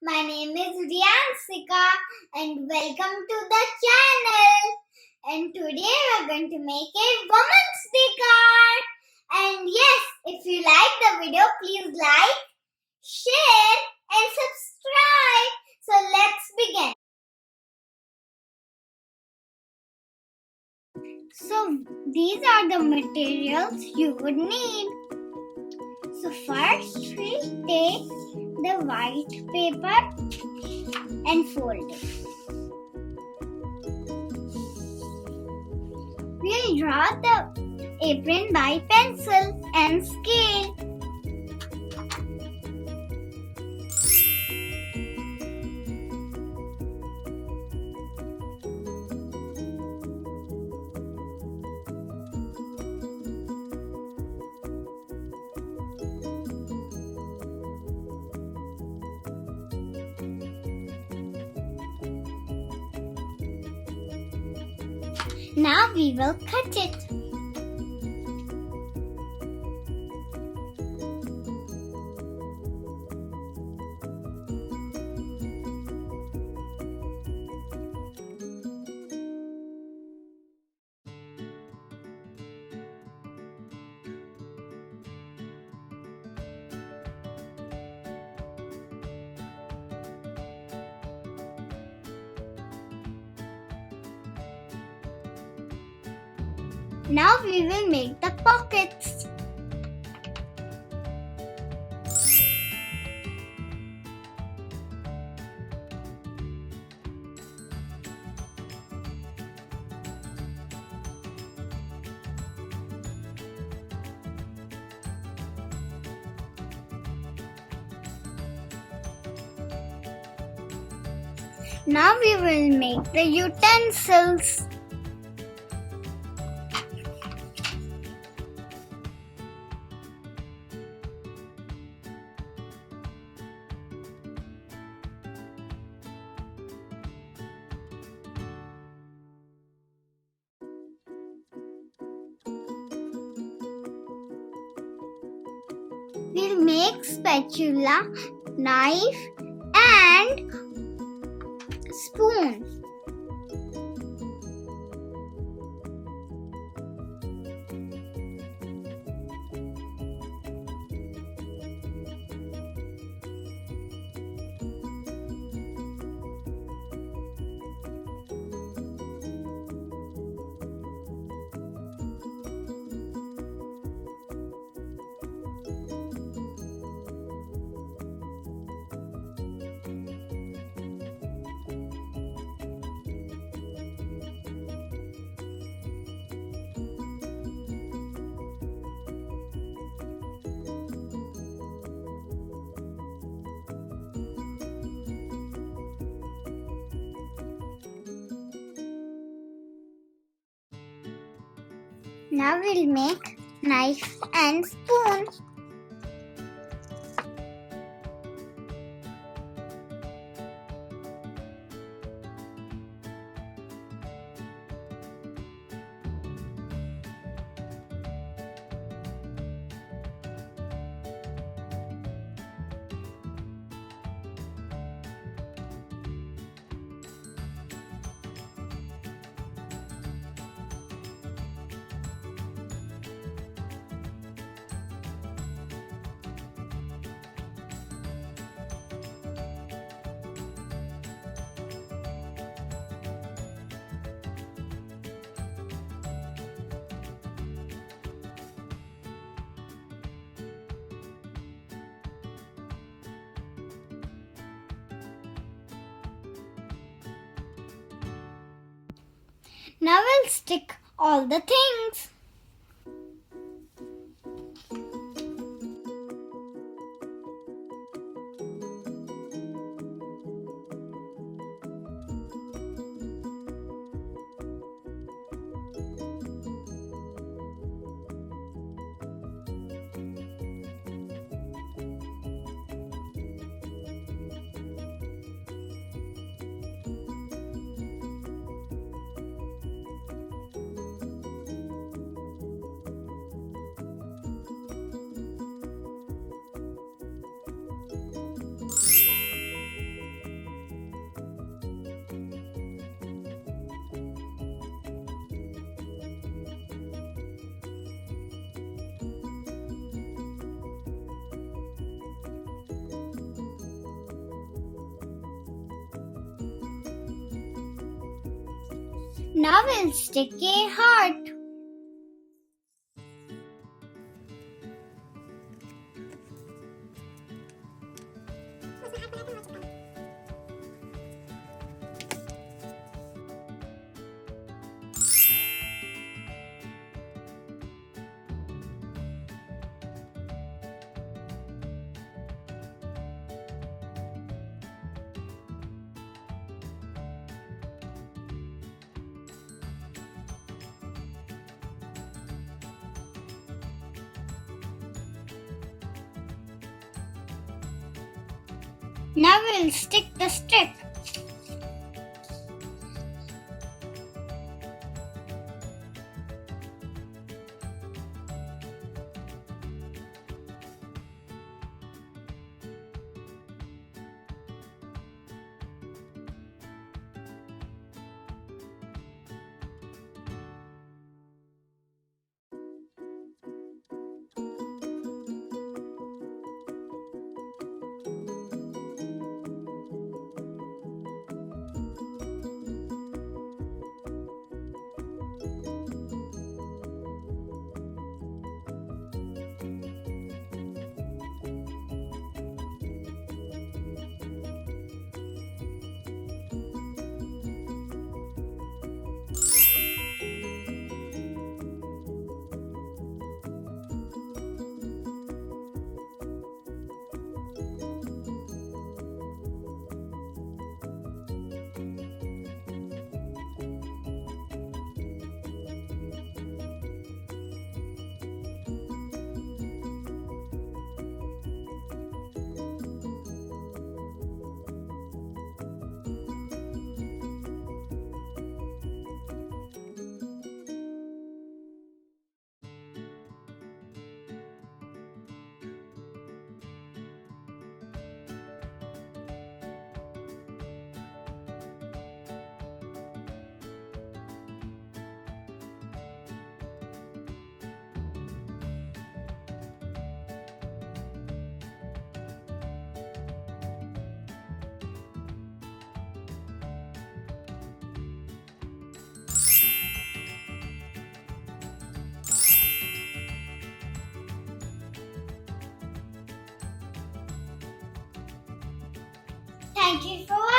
My name is Riyansika and welcome to the channel. And today we're going to make a Women's Day card. And yes, if you like the video, please like, share and subscribe. So let's begin. So these are the materials you would need. So first we'll take the white paper and fold it. We'll draw the apron by pencil and scale. Now we will cut it. Now we will make the pockets. Now we will make the utensils. We'll make spatula, knife and spoon. Now we'll make knife and spoon. Now we'll stick all the things. Now we'll stick a heart. Now we'll stick the strip. Thank you for